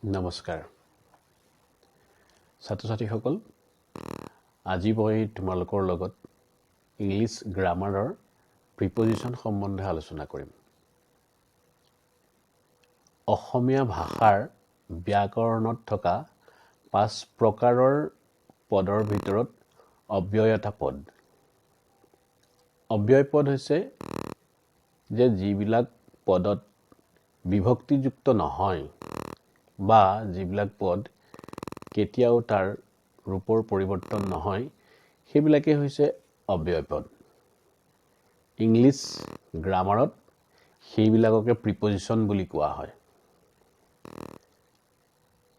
নমস্কাৰ ছাত্ৰ-ছাত্ৰীসকল আজি মই তোমালোকৰ লগত ইংলিছ গ্ৰামাৰৰ প্ৰিপজিশ্যন সম্বন্ধে আলোচনা কৰিম। অসমীয়া ভাষাৰ ব্যাকৰণত থকা 5 প্ৰকাৰৰ পদৰ ভিতৰত অব্যয় এটা পদ। অব্যয় পদ হৈছে যে যিবিলাক পদত বিভক্তিযুক্ত নহয় বা যিবিলাক পদ কেতিয়াও তাৰ ৰূপৰ পৰিৱৰ্তন নহয় সেইবিলাকে হৈছে অব্যয় পদ। ইংলিছ গ্ৰামাৰত সেইবিলাককে প্ৰিপজিশ্যন বুলি কোৱা হয়।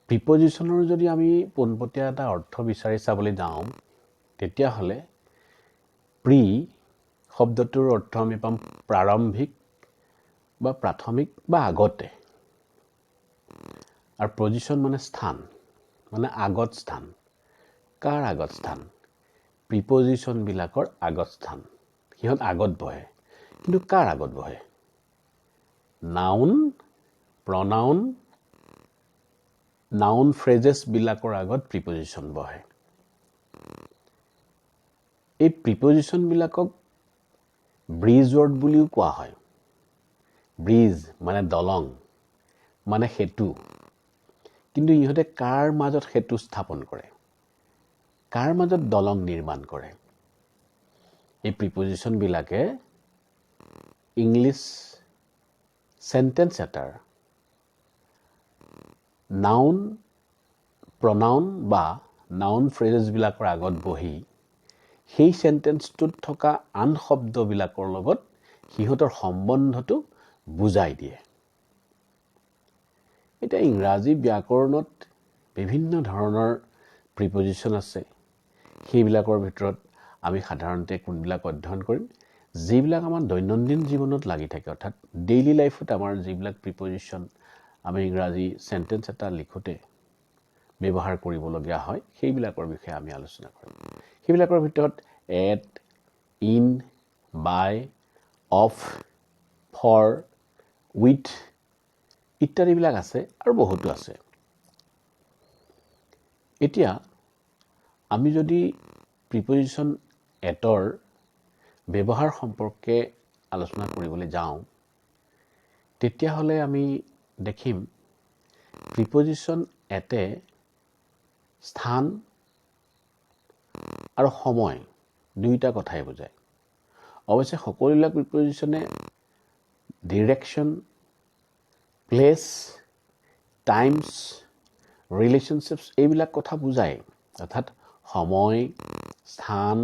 প্ৰিপজিশ্যনৰ যদি আমি পোনপটীয়া এটা অৰ্থ বিচাৰি চাবলৈ যাওঁ তেতিয়াহ'লে প্ৰি শব্দটোৰ অৰ্থ আমি পাম প্ৰাৰম্ভিক বা প্ৰাথমিক বা আগতে। আৰু পজিশ্যন মানে স্থান, মানে আগত স্থান। কাৰ আগত স্থান? প্ৰিপজিশ্যনবিলাকৰ আগত স্থান। সিহঁত আগত বহে। কিন্তু কাৰ আগত বহে? নাউন, প্ৰনাউন, নাউন ফ্ৰেজেছবিলাকৰ আগত প্ৰিপজিশ্যন বহে। এই প্ৰিপজিশ্যনবিলাকক ব্ৰিজ ৱৰ্ড বুলিও কোৱা হয়। ব্ৰিজ মানে দলং, মানে সেতু। কিন্তু ইহঁতে কাৰ মাজত সেতু স্থাপন কৰে? কাৰ মাজত দলং নিৰ্মাণ কৰে? এই প্ৰিপজিশ্যনবিলাকে ইংলিছ চেণ্টেন্স এটাৰ নাউন, প্ৰনাউন বা নাউন ফ্ৰেজেছবিলাকৰ আগত বহি সেই চেণ্টেন্সটোত থকা আন শব্দবিলাকৰ লগত সিহঁতৰ সম্বন্ধটো বুজাই দিয়ে। এতিয়া ইংৰাজী ব্যাকৰণত বিভিন্ন ধৰণৰ প্ৰিপজিশ্যন আছে। সেইবিলাকৰ ভিতৰত আমি সাধাৰণতে কোনবিলাক অধ্যয়ন কৰিম? যিবিলাক আমাৰ দৈনন্দিন জীৱনত লাগি থাকে, অৰ্থাৎ ডেইলি লাইফত আমাৰ যিবিলাক প্ৰিপজিশ্যন আমি ইংৰাজী চেণ্টেন্স এটা লিখোঁতে ব্যৱহাৰ কৰিবলগীয়া হয় সেইবিলাকৰ বিষয়ে আমি আলোচনা কৰিম। সেইবিলাকৰ ভিতৰত at, in, by, of, for, with ইত্যাদিবিলাক আছে আৰু বহুতো আছে। এতিয়া আমি যদি প্ৰিপজিশ্যন এটৰ ব্যৱহাৰ সম্পৰ্কে আলোচনা কৰিবলৈ যাওঁ তেতিয়াহ'লে আমি দেখিম প্ৰিপজিশ্যন এটে স্থান আৰু সময় দুয়োটা কথাই বুজায়। অৱশ্যে সকলোবিলাক প্ৰিপজিশ্যনে ডিৰেকশ্যন, প্লেচ, টাইমছ, ৰিলেশ্যনশ্বিপছ এইবিলাক কথা বুজায়। অৰ্থাৎ সময়, স্থান,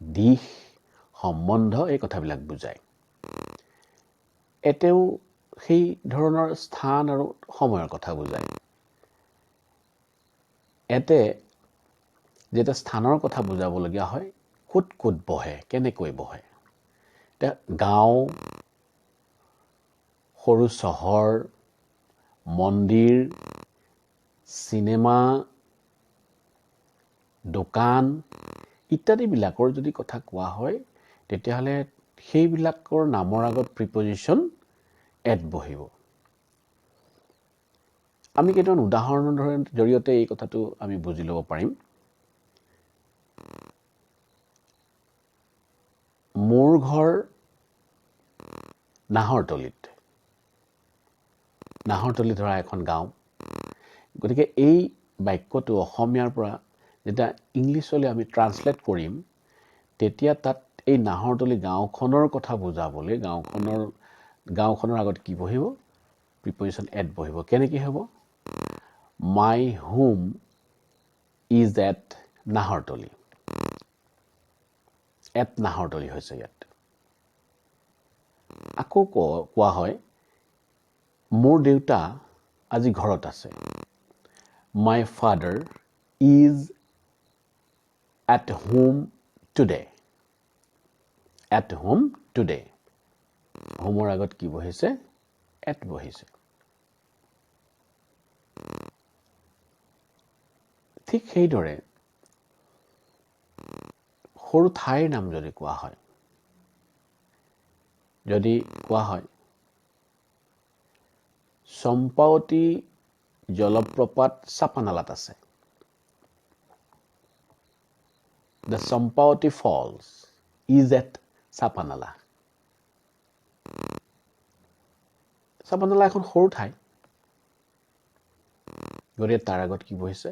দিশ, সম্বন্ধ এই কথাবিলাক বুজায়। এটেও সেই ধৰণৰ স্থান আৰু সময়ৰ কথা বুজায়। এটে যেতিয়া স্থানৰ কথা বুজাবলগীয়া হয় ক'ত ক'ত বহে, কেনেকৈ বহে। এতিয়া গাঁও, সৰু চহৰ, মন্দিৰ, চিনেমা, দোকান ইত্যাদিবিলাকৰ যদি কথা কোৱা হয় তেতিয়াহ'লে সেইবিলাকৰ নামৰ আগত প্ৰিপজিশ্যন এট বহিব। আমি কেইটামান উদাহৰণৰ জৰিয়তে এই কথাটো আমি বুজি ল'ব পাৰিম। মোৰ ঘৰ নাহৰতলিত। নাহৰতলি ধৰা এখন গাঁও। গতিকে এই বাক্যটো অসমীয়াৰ পৰা যেতিয়া ইংলিছলৈ আমি ট্ৰান্সলেট কৰিম তেতিয়া তাত এই নাহৰতলি গাঁওখনৰ কথা বুজাবলৈ গাঁওখনৰ আগত কি বহিব? প্ৰিপজিশ্যন এট বহিব। কেনেকৈ হ'ব? My home is at Naharatoli. At Naharatoli হৈছে ইয়াত। আকৌ কোৱা হয় মোৰ দেউতা আজি ঘৰত আছে। My father is at home today. At home today. হোমৰ আগত কি বহিছে? এট বহিছে। ঠিক সেইদৰে সৰু ঠাইৰ নাম যদি কোৱা হয়, চম্পাৱতী জলপ্ৰপাত চাপানালাত আছে। The Sampawati Falls is at Sapanala. Sapanala এখন সৰু ঠাই। গতিকে তাৰ আগত কি বহিছে?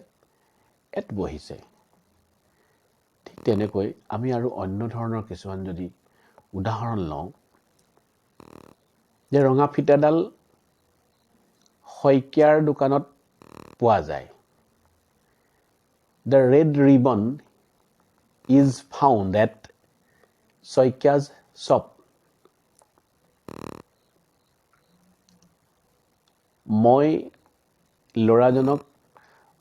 এট বহিছে। ঠিক তেনেকৈ আমি আৰু অন্য ধৰণৰ কিছুমান যদি উদাহৰণ লওঁ, যে ৰঙা ফিটাডাল শইকীয়াৰ দোকানত পোৱা যায়। The red ribbon is found at Soikia's shop. মই ল'ৰাজনক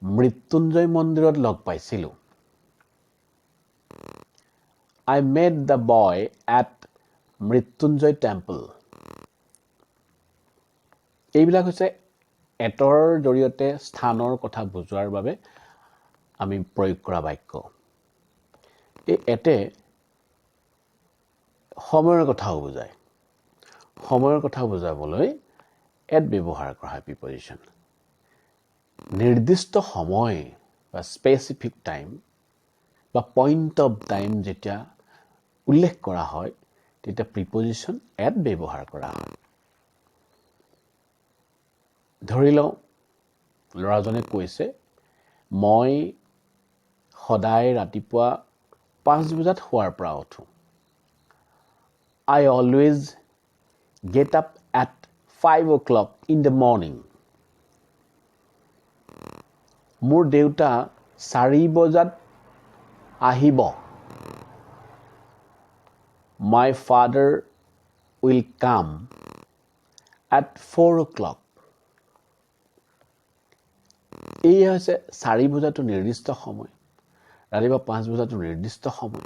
মৃত্যুঞ্জয় মন্দিৰত লগ পাইছিলোঁ। I met the boy at Mrityunjay temple. এইবিলাক হৈছে এটৰ জৰিয়তে স্থানৰ কথা বুজোৱাৰ বাবে আমি প্ৰয়োগ কৰা বাক্য। এই এটে সময়ৰ কথাও বুজায়। সময়ৰ কথা বুজাবলৈ এট ব্যৱহাৰ কৰা হয় প্ৰিপজিশ্যন। নিৰ্দিষ্ট সময় বা স্পেচিফিক টাইম বা পইণ্ট অফ টাইম যেতিয়া উল্লেখ কৰা হয় তেতিয়া প্ৰিপজিশ্যন এট ব্যৱহাৰ কৰা হয়। ধৰি লওঁ ল'ৰাজনে কৈছে, মই সদায় ৰাতিপুৱা 5 বজাত শুৱাৰ পৰা উঠোঁ। I always get up at 5 o'clock in the morning. মোৰ দেউতা 4 বজাত আহিব। My father will come at 4 o'clock. এই হৈছে 4 বজাটো নিৰ্দিষ্ট সময়, ৰাতিপুৱা 5 বজাটো নিৰ্দিষ্ট সময়।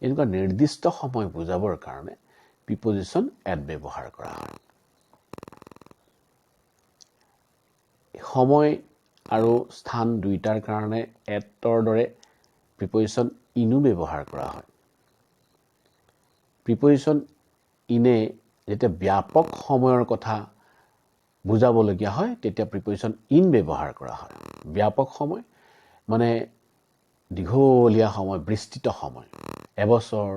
এনেকুৱা নিৰ্দিষ্ট সময় বুজাবৰ কাৰণে প্ৰিপজিশ্যন এট ব্যৱহাৰ কৰা হয়। সময় আৰু স্থান দুইটাৰ কাৰণে এটৰ দৰে প্ৰিপজিশ্যন ইনো ব্যৱহাৰ কৰা হয়। প্ৰিপজিশ্যন ইনে যেতিয়া ব্যাপক সময়ৰ কথা বুজাবলগীয়া হয় তেতিয়া প্ৰিপজিশ্যন ইন ব্যৱহাৰ কৰা হয়। ব্যাপক সময় মানে দীঘলীয়া সময়, বিস্তৃত সময়, এবছৰ,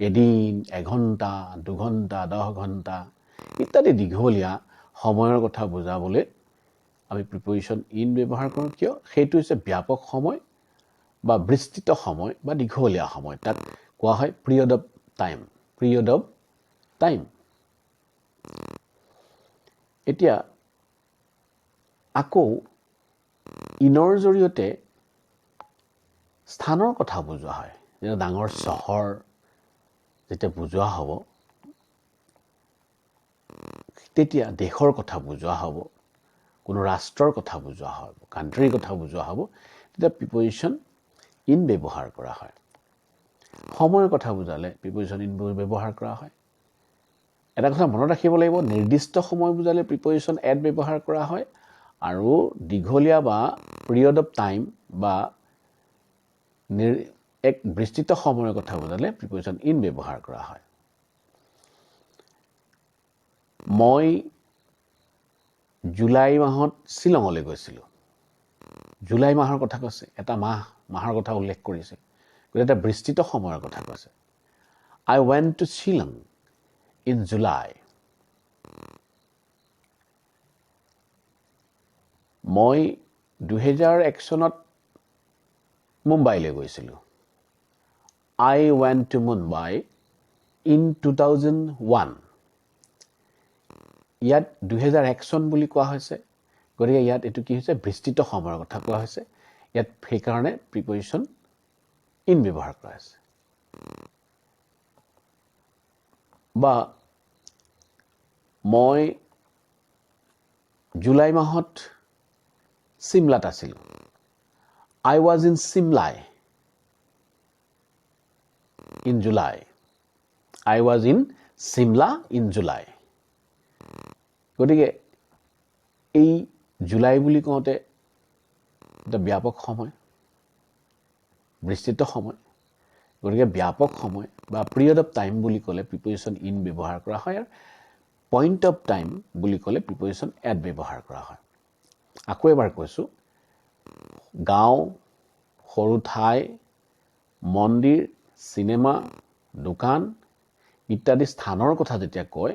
এদিন, এঘণ্টা, 2 ঘণ্টা, 10 ঘণ্টা ইত্যাদি দীঘলীয়া সময়ৰ কথা বুজাবলৈ আমি প্ৰিপজিশ্যন ইন ব্যৱহাৰ কৰোঁ। কিয়? সেইটো হৈছে ব্যাপক সময় বা বিস্তৃত সময় বা দীঘলীয়া সময়। তাক কোৱা হয় period of time. Period of time. এতিয়া আকৌ ইনৰ জৰিয়তে স্থানৰ কথা বুজোৱা হয়। যেনে ডাঙৰ চহৰ যেতিয়া বুজোৱা হ'ব তেতিয়া দেশৰ কথা বুজোৱা হ'ব, কোনো ৰাষ্ট্ৰৰ কথা বুজোৱা হ'ব, কাণ্ট্ৰিৰ কথা বুজোৱা হ'ব, তেতিয়া প্ৰিপজিশ্যন ইন ব্যৱহাৰ কৰা হয়। সময়ৰ কথা বুজালে প্ৰিপজিশ্যন ইন ব্যৱহাৰ কৰা হয়। এটা কথা মনত ৰাখিব লাগিব, নিৰ্দিষ্ট সময় বুজালে প্ৰিপজিশ্যন এট ব্যৱহাৰ কৰা হয় আৰু দীঘলীয়া বা পিৰিয়ড অফ টাইম বা এক বিস্তৃত সময়ৰ কথা বুজালে প্ৰিপজিশ্যন ইন ব্যৱহাৰ কৰা হয়। মই জুলাই মাহত শ্বিলঙলৈ গৈছিলোঁ। জুলাই মাহৰ কথা কৈছে, এটা মাহৰ কথা উল্লেখ কৰিছে, গতিকে এটা বিস্তৃত সময়ৰ কথা কৈছে। I went to Shillong in July. মই 2001 চনত মুম্বাইলৈ গৈছিলোঁ। I went to Mumbai in 2001. ইয়াত 2001 চন বুলি কোৱা হৈছে, গতিকে ইয়াত এইটো কি হৈছে? বিস্তৃত সময়ৰ কথা কোৱা হৈছে। ইয়াত সেইকাৰণে প্ৰিপজিশ্যন ইন ব্যৱহাৰ কৰা হৈছে। বা মই জুলাই মাহত চিমলাত আছিলোঁ। I was in Simla in July. I was in Simla in July. গতিকে এই জুলাই বুলি কওঁতে এটা ব্যাপক সময়, বিস্তৃত সময়। গতিকে ব্যাপক সময় বা পিৰিয়ড অফ টাইম বুলি ক'লে প্ৰিপজিশ্যন ইন ব্যৱহাৰ কৰা হয় আৰু পইণ্ট অফ টাইম বুলি ক'লে প্ৰিপজিশ্যন এট ব্যৱহাৰ কৰা হয়। আকৌ এবাৰ কৈছোঁ, গাঁও, সৰু ঠাই, মন্দিৰ, চিনেমা, দোকান ইত্যাদি স্থানৰ কথা যেতিয়া কয়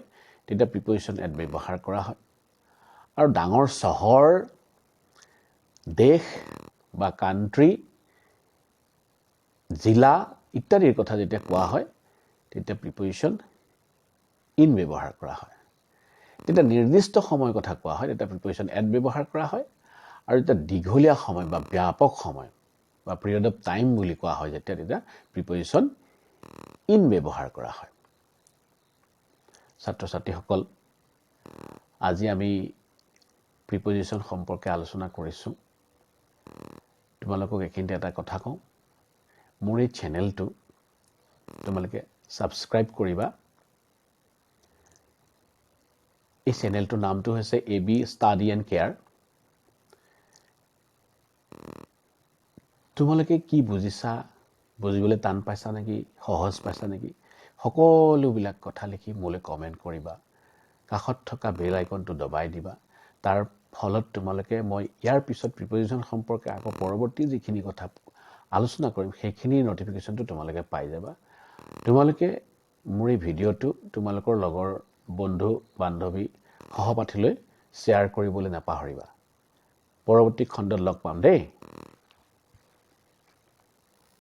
তেতিয়া প্ৰিপজিশ্যন এট ব্যৱহাৰ কৰা হয়। আৰু ডাঙৰ চহৰ, দেশ বা কাণ্ট্ৰি, জিলা ইত্যাদিৰ কথা যেতিয়া কোৱা হয় তেতিয়া প্ৰিপজিশ্যন ইন ব্যৱহাৰ কৰা হয়। যেতিয়া নিৰ্দিষ্ট সময়ৰ কথা কোৱা হয় তেতিয়া প্ৰিপজিশ্যন এট ব্যৱহাৰ কৰা হয়। আৰু যেতিয়া দীঘলীয়া সময় বা ব্যাপক সময় বা পিৰিয়ড অফ টাইম বুলি কোৱা হয় তেতিয়া প্ৰিপজিশ্যন ইন ব্যৱহাৰ কৰা হয়। ছাত্ৰ ছাত্ৰীসকল, আজি আমি প্ৰিপজিশ্যন সম্পৰ্কে আলোচনা কৰিছোঁ। তোমালোকক এইখিনিতে এটা কথা কওঁ, মোৰ এই চেনেলটো তোমালোকে ছাবস্ক্ৰাইব কৰিবা। এই চেনেলটোৰ নামটো হৈছে AB ষ্টাডি এণ্ড কেয়াৰ। তোমালোকে কি বুজিছা, বুজিবলৈ টান পাইছা নেকি, সহজ পাইছা নেকি, সকলোবিলাক কথা লিখি মোলৈ কমেণ্ট কৰিবা। কাষত থকা বেল আইকনটো দবাই দিবা। তাৰ ফলত তোমালোকে মই ইয়াৰ পিছত প্ৰিপজিশ্যন সম্পৰ্কে আকৌ পৰৱৰ্তী যিখিনি কথা আলোচনা কৰিম সেইখিনিৰ নটিফিকেশ্যনটো তোমালোকে পাই যাবা। তোমালোকে মোৰ এই ভিডিঅ'টো তোমালোকৰ লগৰ বন্ধু বান্ধৱী সহপাঠীলৈ শ্বেয়াৰ কৰিবলৈ নাপাহৰিবা। পৰৱৰ্তী খণ্ডত লগ পাম দেই।